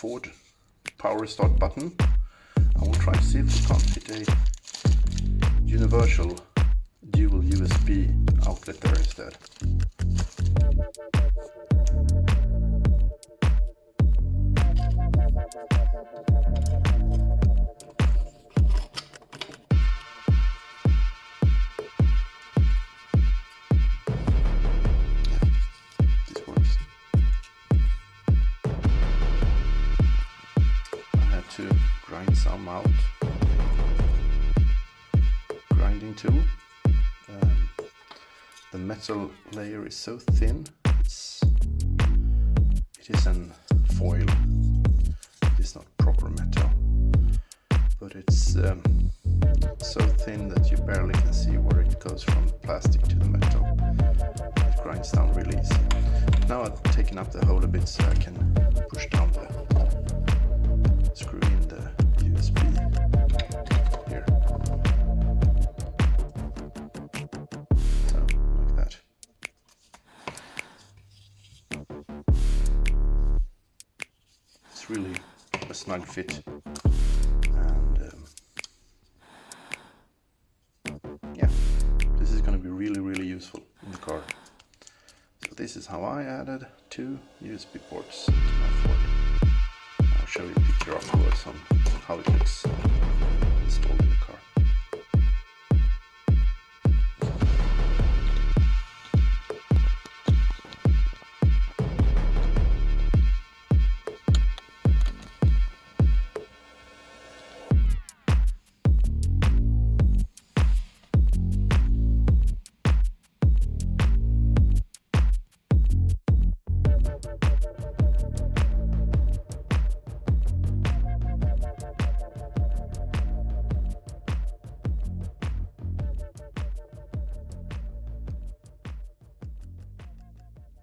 Ford power start button. I will try to see if we can't fit a universal dual USB outlet there instead. To grind some out. Grinding tool. The metal layer is so thin. It is an foil. It is not proper metal, but it's so thin that you barely can see where it goes from the plastic to the metal. It grinds down really easy. Now I've taken up the hole a bit so I can push down the screw in the USB here. So, like that. It's really a snug fit. And yeah, this is going to be really useful in the car. So this is how I added 2 USB ports to my Ford. I'll show you a picture afterwards on how it looks.